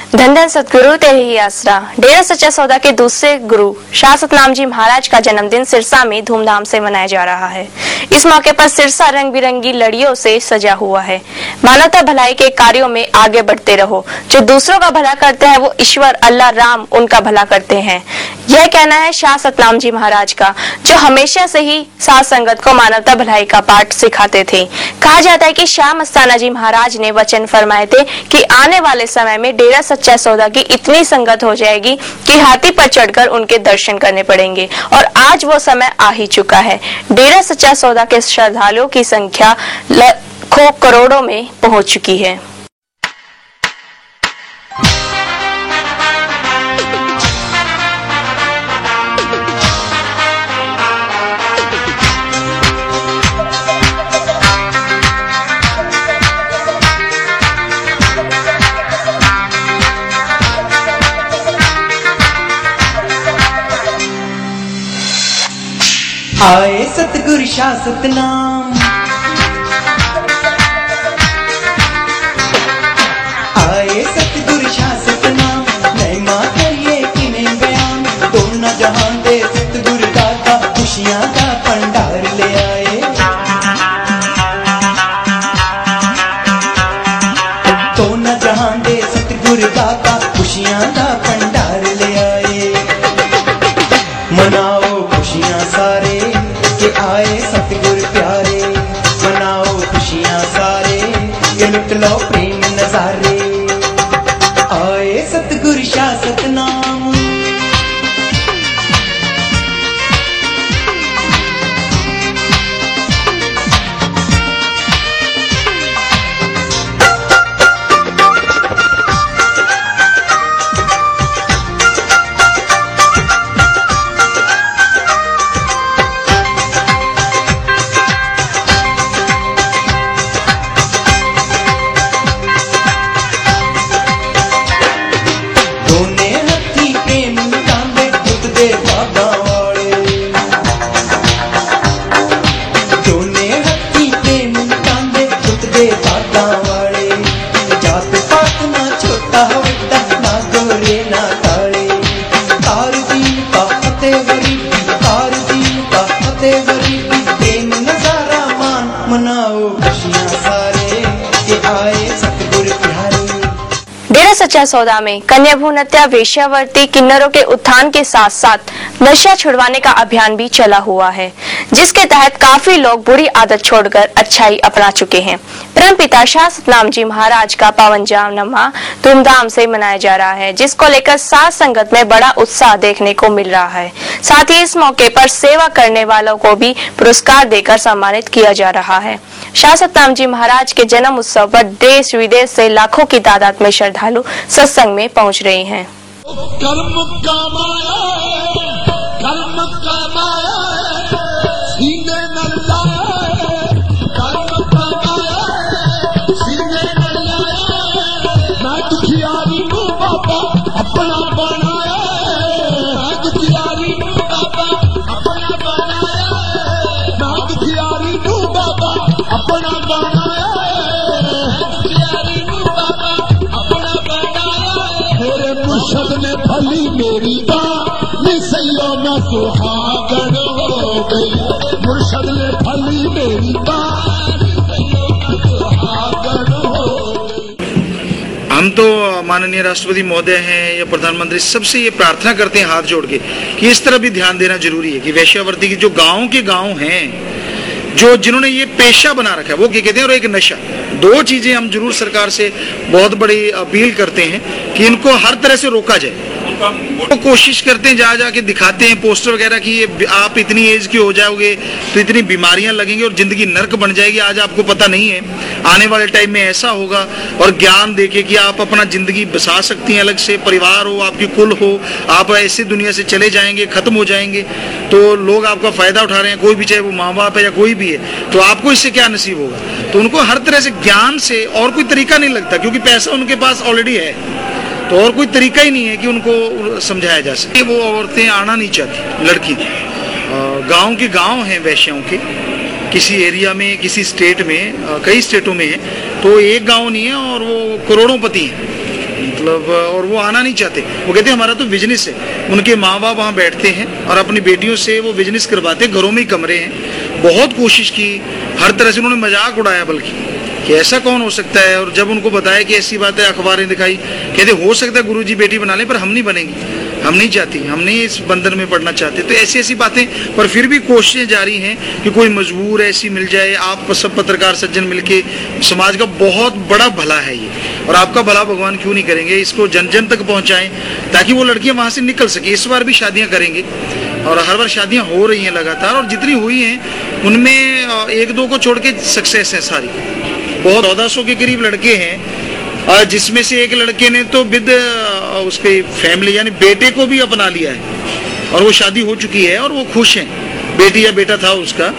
धन धन सतगुरु तेरे ही आसरा। डेरा सच्चा सौदा के दूसरे गुरु शाह सतनाम जी महाराज का जन्मदिन सिरसा में धूमधाम से मनाया जा रहा है। इस मौके पर सिरसा रंग बिरंगी लड़ियों से सजा हुआ है। मानवता भलाई के कार्यों में आगे बढ़ते रहो। जो दूसरों का भला करते हैं वो ईश्वर अल्लाह राम उनका भला करते हैं। यह कहना है शाह सतनाम जी महाराज का, जो हमेशा से ही साध संगत को मानवता भलाई का पाठ सिखाते थे। कहा जाता है कि शाह मस्ताना जी महाराज ने वचन फरमाए थे कि आने वाले समय में डेरा सच्चा सौदा की इतनी संगत हो जाएगी कि हाथी पर चढ़कर उनके दर्शन करने पड़ेंगे, और आज वो समय आ ही चुका है। डेरा सच्चा सौदा के श्रद्धालुओं की संख्या लाखों करोड़ों में पहुंच चुकी है। आए सतगुरु शाह सतनाम, आए सतगुरु शाह सतनाम, महिमा करिए किन्हें बयान। दोनों जहां दे सतगुरु दाता खुशियां का भंडार ले आए। दोनों जहां दे सतगुरु दाता खुशियां का भंडार ले आए। मनाओ खुशियां सारे के आए सतगुरु प्यारे, मनाओ खुशियां सारे के लुट लो प्रेम नजारे। आए सतगुरु शाह सतनाम। डेरा सच्चा सौदा में कन्या भ्रूण हत्या, वेश्यावृत्ति, किन्नरों के उत्थान के साथ साथ नशा छुड़वाने का अभियान भी चला हुआ है, जिसके तहत काफी लोग बुरी आदत छोड़कर अच्छाई अपना चुके हैं। परमपिता शाह सतनाम जी महाराज का पावन जन्मदिन धूमधाम से मनाया जा रहा है, जिसको लेकर साध संगत में बड़ा उत्साह देखने को मिल रहा है। साथ ही इस मौके पर सेवा करने वालों को भी पुरस्कार देकर सम्मानित किया जा रहा है। शाह सतनाम जी महाराज के जन्म उत्सव पर देश विदेश से लाखों की तादाद में श्रद्धालु सत्संग में पहुंच रहे हैं। मुर्शद ने फली मेरी मिसैयों में सुहागन हो गई। मुर्शद ने फली मेरी सुहागन हो गई। हम तो माननीय राष्ट्रपति महोदय हैं या प्रधानमंत्री, सबसे ये प्रार्थना करते हैं हाथ जोड़ के कि इस तरह भी ध्यान देना जरूरी है कि वेश्यावृत्ति की जो गांव हैं, जो जिन्होंने ये पेशा बना रखा है, वो क्या कहते हैं, और एक नशा, दो चीजें हम जरूर सरकार से बहुत बड़ी अपील करते हैं कि इनको हर तरह से रोका जाए। वो कोशिश करते हैं, जा जाके दिखाते हैं पोस्टर वगैरह कि ये आप इतनी एज के हो जाओगे तो इतनी बीमारियां लगेंगी और जिंदगी नर्क बन जाएगी। आज आपको पता नहीं है आने वाले टाइम में ऐसा होगा, और ज्ञान देके कि आप अपना जिंदगी बसा सकती हैं, अलग से परिवार हो, आपकी कुल हो, आप ऐसे दुनिया से चले जाएंगे, खत्म हो जाएंगे, तो लोग आपका फायदा उठा रहे हैं, कोई भी, चाहे वो माँ बाप है या कोई भी है, तो आपको इससे क्या नसीब होगा। तो उनको हर तरह से ज्ञान से, और कोई तरीका नहीं लगता क्योंकि पैसा उनके पास ऑलरेडी है, तो और कोई तरीका ही नहीं है कि उनको समझाया जा सके। वो औरतें आना नहीं चाहती, लड़की गांव के गांव हैं वैश्याओं के, किसी एरिया में, किसी स्टेट में, कई स्टेटों में है, तो एक गांव नहीं है और वो करोड़ों पति हैं, मतलब, और वो आना नहीं चाहते। वो कहते हैं हमारा तो बिजनेस है। उनके माँ बाप वहाँ बैठते हैं और अपनी बेटियों से वो बिजनेस करवाते हैं, घरों में ही कमरे हैं। बहुत कोशिश की, हर तरह से उन्होंने मजाक उड़ाया, बल्कि कि ऐसा कौन हो सकता है। और जब उनको बताया कि ऐसी बात है, अखबारें दिखाई, कहते हो सकता है गुरुजी बेटी बना लें, पर हम नहीं बनेंगे, हम नहीं चाहती, हम नहीं इस बंधन में पड़ना चाहते। तो ऐसी ऐसी बातें, पर फिर भी कोशिशें जारी हैं कि कोई मजबूर ऐसी मिल जाए। आप सब पत्रकार सज्जन मिलके, समाज का बहुत बड़ा भला है ये, और आपका भला भगवान क्यों नहीं करेंगे। इसको जन जन तक पहुंचाएं ताकि वो लड़कियां वहां से निकल सके। इस बार भी शादियां करेंगे और हर बार शादियां हो रही हैं लगातार, और जितनी हुई हैं उनमें एक दो को छोड़ के सक्सेस है सारी। बहुत 1400 के करीब लड़के हैं, जिसमें से एक लड़के ने तो विद उसके फैमिली यानी बेटे को भी अपना लिया है, और वो शादी हो चुकी है और वो खुश हैं। बेटी या बेटा था उसका,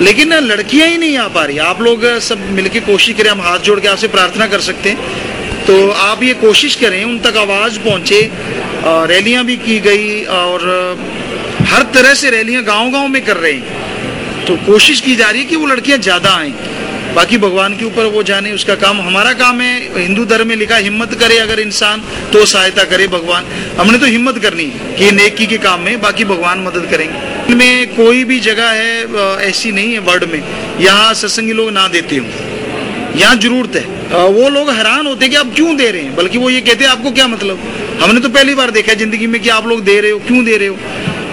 लेकिन लड़कियां ही नहीं आ पा रही। आप लोग सब मिलके कोशिश करें, हम हाथ जोड़ के आपसे प्रार्थना कर सकते हैं, तो आप ये कोशिश करें उन तक आवाज पहुंचे। रैलियां भी की गई और हर तरह से रैलियां गांव-गांव में कर रहे हैं, तो कोशिश की जा रही है कि वो लड़कियां ज्यादा आएं। बाकी भगवान के ऊपर वो जाने, उसका काम। हमारा काम है, हिंदू धर्म में लिखा हिम्मत करे अगर इंसान तो सहायता करे भगवान। हमने तो हिम्मत करनी है कि नेकी के काम में, बाकी भगवान मदद करेंगे। इनमें कोई भी जगह है ऐसी नहीं है वर्ल्ड में यहाँ सत्संगी लोग ना देते हो, यहाँ जरूरत है। वो लोग हैरान होते हैं कि आप क्यों दे रहे हैं, बल्कि वो ये कहते हैं आपको क्या मतलब। हमने तो पहली बार देखा है जिंदगी में कि आप लोग दे रहे हो, क्यों दे रहे हो।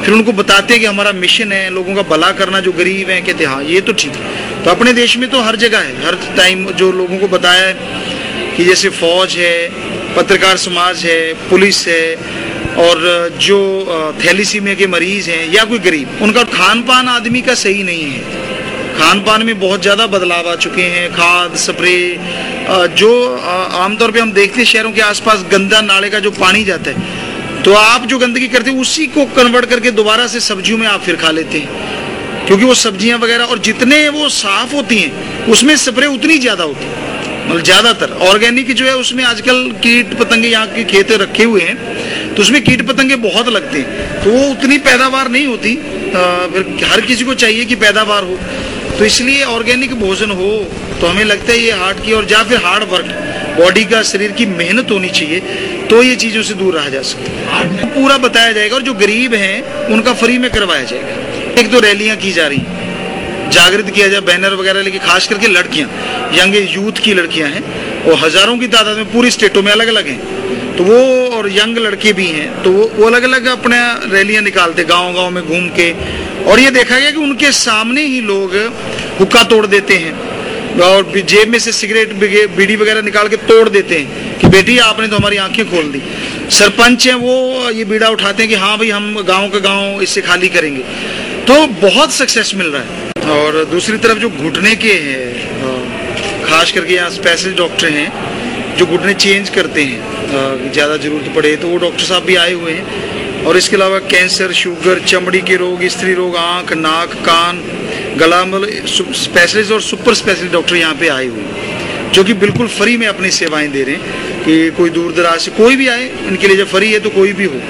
फिर उनको बताते हैं कि हमारा मिशन है लोगों का भला करना, जो गरीब हैं। कहते हैं हाँ ये तो ठीक है। तो अपने देश में तो हर जगह है, हर टाइम जो लोगों को बताया है कि जैसे फौज है, पत्रकार समाज है, पुलिस है, और जो थैलीसीमिया के मरीज हैं या कोई गरीब, उनका खान पान आदमी का सही नहीं है। खान पान में बहुत ज़्यादा बदलाव आ चुके हैं, खाद स्प्रे, जो आमतौर पे हम देखते हैं शहरों के आसपास गंदा नाले का जो पानी जाता है, तो आप जो गंदगी करते हैं उसी को कन्वर्ट करके दोबारा से सब्जियों में आप फिर खा लेते हैं, क्योंकि वो सब्जियां वगैरह, और जितने वो साफ होती हैं उसमें स्प्रे उतनी ज़्यादा होती है। मतलब ज़्यादातर ऑर्गेनिक जो है उसमें आजकल कीट पतंगे, यहाँ के खेत रखे हुए हैं तो उसमें कीट पतंगे बहुत लगते हैं, तो वो उतनी पैदावार नहीं होती। फिर हर किसी को चाहिए कि पैदावार हो, तो इसलिए ऑर्गेनिक भोजन हो। तो हमें लगता है ये हार्ट की, और या फिर हार्ड वर्क, बॉडी का, शरीर की मेहनत होनी चाहिए, तो ये चीज़ों से दूर रहा जा सकता। पूरा बताया जाएगा, और जो गरीब हैं उनका फ्री में करवाया जाएगा। एक तो रैलियां की जा रही हैं, जागृत किया जाए, बैनर वगैरह लेके, खास करके लड़कियां, यंग यूथ की लड़कियां हैं, और हजारों की तादाद में पूरी स्टेटों में अलग अलग हैं, तो वो, और यंग लड़के भी हैं, तो वो अलग अलग अपने रैलियां निकालते गांव-गांव में घूम के। और ये देखा गया कि उनके सामने ही लोग हुक्का तोड़ देते हैं, और जेब में से सिगरेट बीड़ी वगैरह निकाल के तोड़ देते हैं कि बेटी आपने तो हमारी आंखें खोल दी। सरपंच हैं वो ये बीड़ा उठाते हैं कि हाँ भाई हम गांव का गांव इससे खाली करेंगे, तो बहुत सक्सेस मिल रहा है। और दूसरी तरफ जो घुटने के हैं, खास करके यहाँ स्पेशलिस्ट डॉक्टर हैं जो घुटने चेंज करते हैं, ज़्यादा जरूरत पड़े तो वो डॉक्टर साहब भी आए हुए हैं। और इसके अलावा कैंसर, शुगर, चमड़ी के रोग, स्त्री रोग, आँख, नाक, कान, गला, मतलब स्पेशलिस्ट और सुपर स्पेशलिस्ट डॉक्टर यहाँ पे आए हुए हैं, जो कि बिल्कुल फ्री में अपनी सेवाएं दे रहे हैं कि कोई दूर दराज से कोई भी आए, इनके लिए जब फ्री है तो कोई भी हो।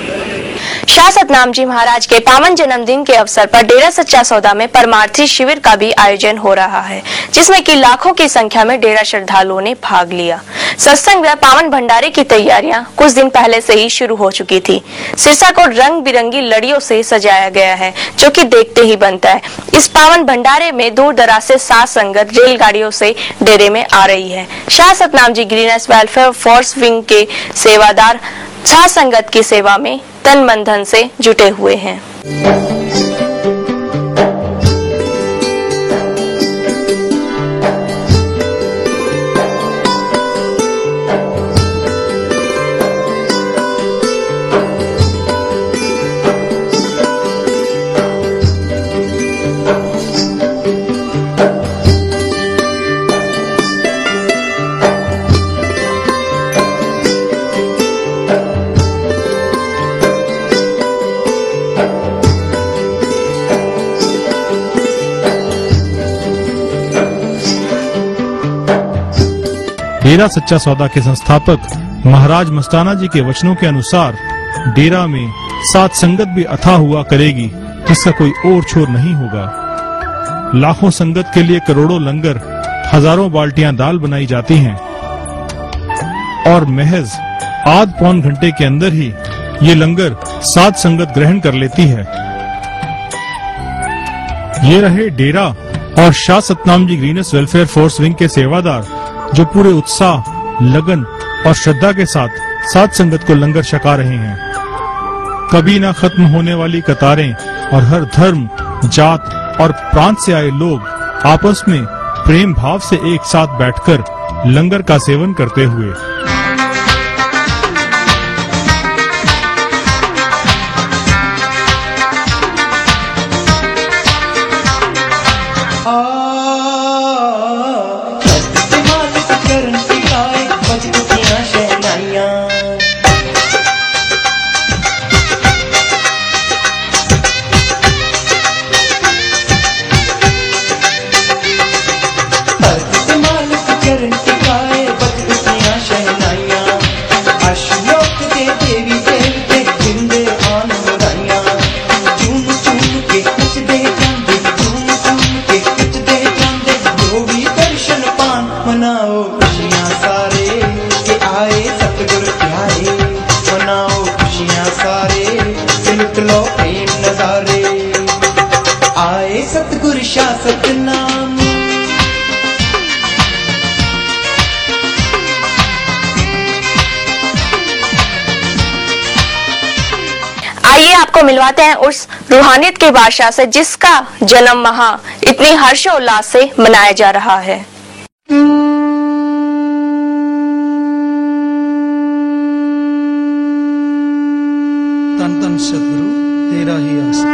शाह सतनाम जी महाराज के पावन जन्मदिन के अवसर पर डेरा सच्चा सौदा में परमार्थी शिविर का भी आयोजन हो रहा है, जिसमें कि लाखों की संख्या में डेरा श्रद्धालुओं ने भाग लिया। सत्संग व पावन भंडारे की तैयारियां कुछ दिन पहले से ही शुरू हो चुकी थी। सिरसा को रंग बिरंगी लड़ियों से सजाया गया है, जो कि देखते ही बनता है। इस पावन भंडारे में दूर दराज से साध संगत रेलगाड़ियों से डेरे में आ रही है। Shah Satnam ji greenish welfare force wing के सेवादार साध संगत की सेवा में तन मन धन से जुटे हुए हैं। डेरा सच्चा सौदा के संस्थापक महाराज मस्ताना जी के वचनों के अनुसार डेरा में साथ संगत भी अथाह हुआ करेगी, जिसका कोई और छोर नहीं होगा। लाखों संगत के लिए करोड़ों लंगर, हजारों बाल्टियां दाल बनाई जाती हैं और महज आध पौन घंटे के अंदर ही ये लंगर साध संगत ग्रहण कर लेती है। ये रहे डेरा और Shah Satnam ji greens welfare force wing के सेवादार, जो पूरे उत्साह, लगन और श्रद्धा के साथ साध संगत को लंगर छका रहे हैं। कभी ना खत्म होने वाली कतारें और हर धर्म, जात और प्रांत से आए लोग आपस में प्रेम भाव से एक साथ बैठकर लंगर का सेवन करते हुए सतगुरु शाह सतनाम। आइए आपको मिलवाते हैं उस रूहानियत के बादशाह से जिसका जन्म वहाँ इतनी हर्षोल्लास से मनाया जा रहा है। तन तन सतगुरु तेरा ही आस।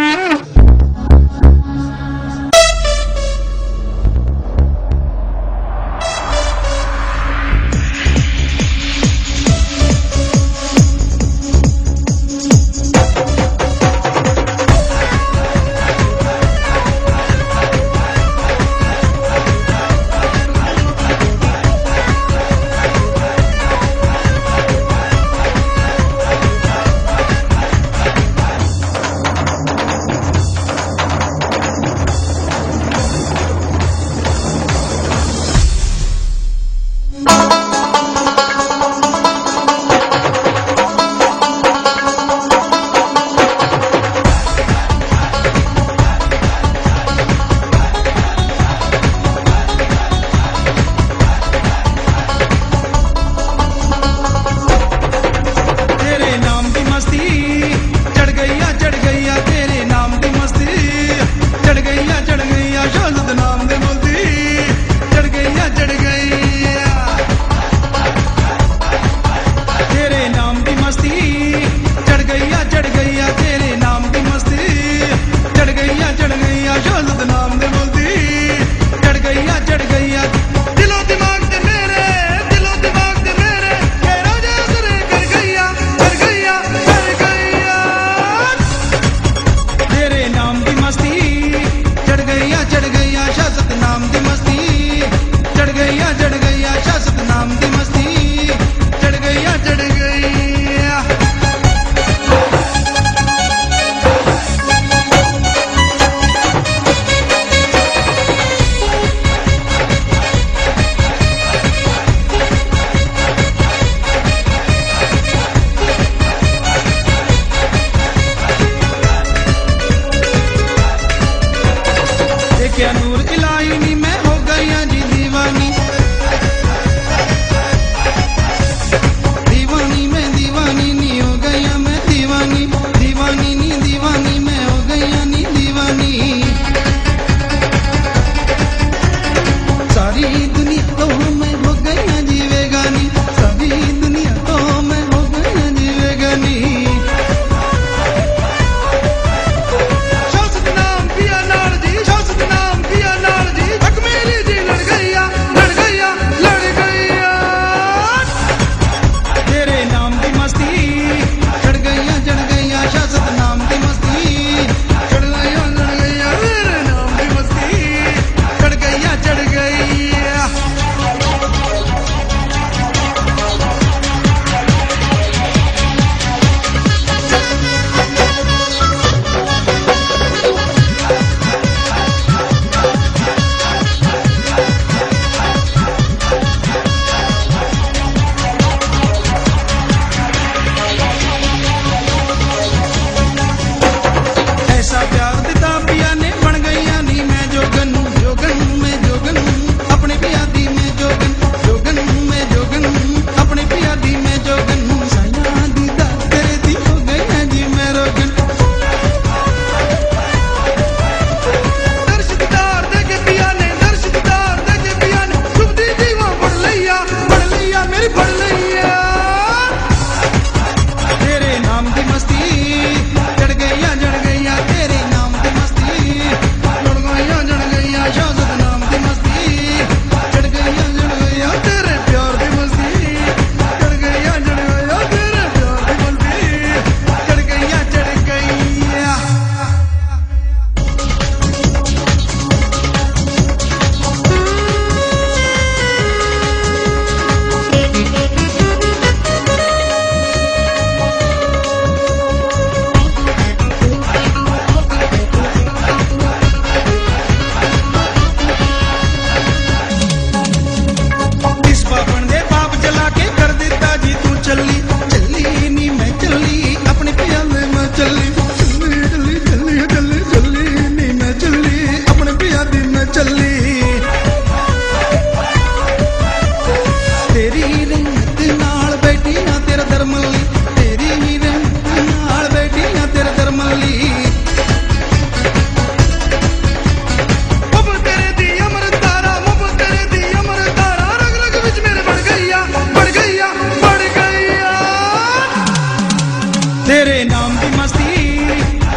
तेरे नाम की मस्ती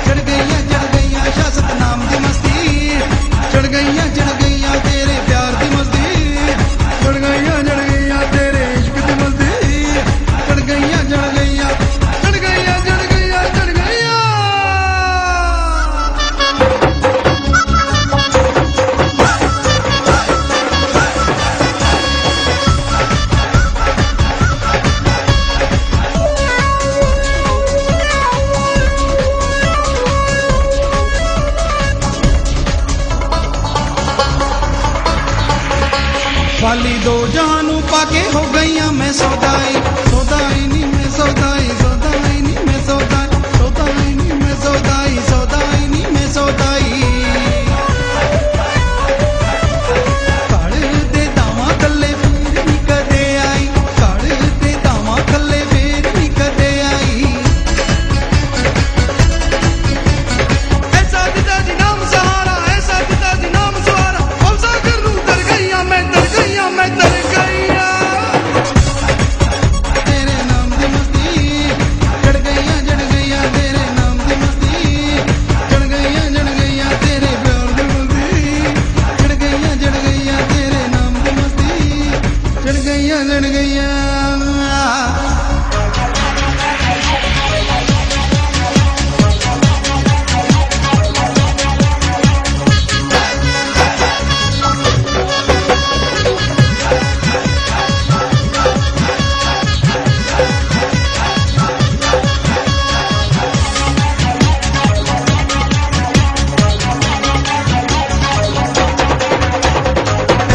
चढ़ गईया शाह सतनाम की मस्ती चढ़ गईया तेरे प्यार की मस्ती चढ़ गईया तेरे इश्क की मस्ती चढ़ गईया चढ़ गईया चढ़ गईया चढ़ गईया चढ़ गईया। वाली दो जानू पाके हो गईया मैं सौदाई सौदाई नी मैं सौदाई सौदाई नी मैं सौदाई सौदाई नी मैं सौदाई सौदाई नी मैं सौदाई काले ते दावा कल्ले फिर नी कदे आई काले ते दावा कल्ले फिर नी कदे आई ऐसा पिताजी नाम सहारा ऐसा पिताजी नाम सहारा औसा कर लूं तर गईया मैं तर गईया मैं तर गईया। तेरे नाम की मस्ती चढ़ गईया तेरे नाम की मस्ती चढ़ गईया तेरे प्यार की मस्ती चढ़ गईया तेरे नाम की मस्ती चढ़ गईया।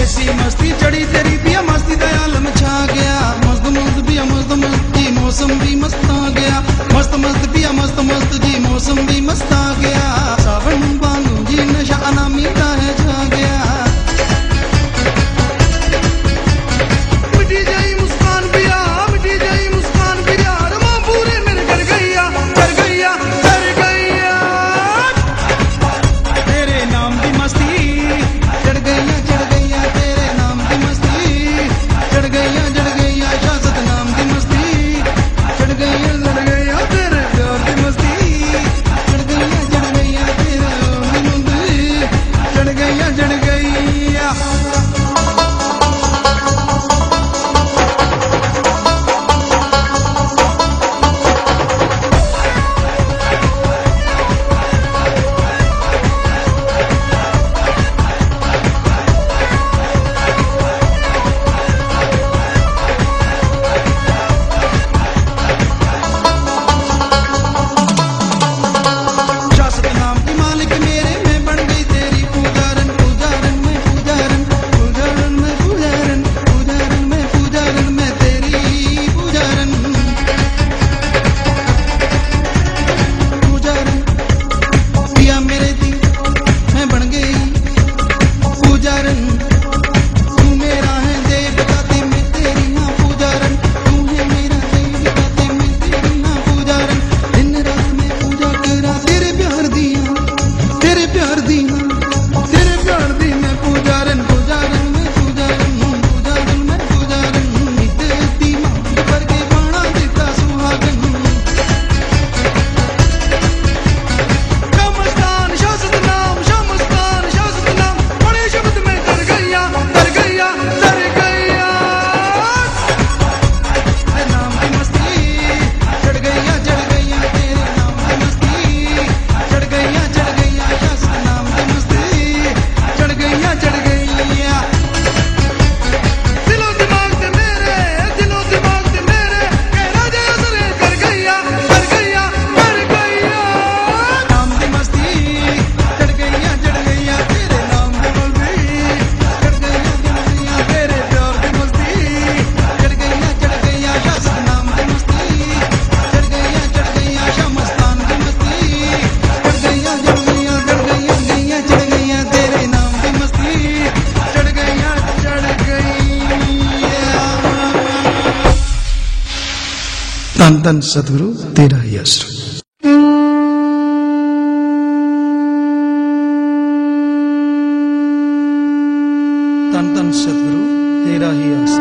ऐसी मस्ती चढ़ी तेरी पिया मस्ती का आलम छा गया मस्त मस्त पिया मस्त मस्त जी मौसम भी मस्त आ गया मस्त मस्त पिया मस्त मस्त जी मौसम भी मस्त आ गया सावन बांगू जी नशा अनामी का है छा गया मिटी जाई मुस्कान पिया मिटी जाई मुस्कान पिया रमा पूरे मेरे कर गईया कर गईया कर गईया। तेरे नाम की मस्ती चढ़ गईया तेरे नाम की मस्ती चढ़ गईया शाह सतनाम की मस्ती चढ़ गईया तेरे प्यार की मस्ती चढ़ गईया तेरे नाम की मस्ती चढ़ गईया। शाह सतनाम की मालिक मेरे मैं बन गई तेरी पूजारन पूजारन मैं पूजारन पूजारन मैं पूजारन पूजारन मैं पूजारन मैं तेरी पूजारन पूजारन पिया मेरे दी मैं बन गई पूजारन तू मेरा है देवता ते मैं तेरी हाँ पूजारन तू है मेरा देवता ते मैं तेरी हाँ पूजारन दिन रात मैं पूजा करा तेरे प्यार दी तेरे प्यार दी तेरे प्यार दी मैं पूजारन पूजारन मैं पूजारन पूजारन मैं पूजारन नित दी मांग पर के बाणा देता सुहागन शामस्तान शाह सतनाम शामस्तान शाह सतनाम बड़े शब्द में तर गईया तर गईया तर गईया। तेरे नाम की मस्ती चढ़ गईया तेरे नाम की मस्ती चढ़ गईया शाह सतनाम की मस्ती चढ़ गईया दिलो दिमाग से मेरे कह राजा असरे कर गईया नाम की मस्ती चढ़ गईया तेरे नाम की मस्ती चढ़ गईया तेरे प्यार की मस्ती चढ़ गईया शाह सतनाम की मस्ती चढ़ गईया शाह मस्तान की मस्ती चढ़ गईया तेरे नाम की मस्ती चढ़ गईया। धन धन सतगुरु तेरा ही आश्रय। धन धन सतगुरु तेरा ही आश्रय।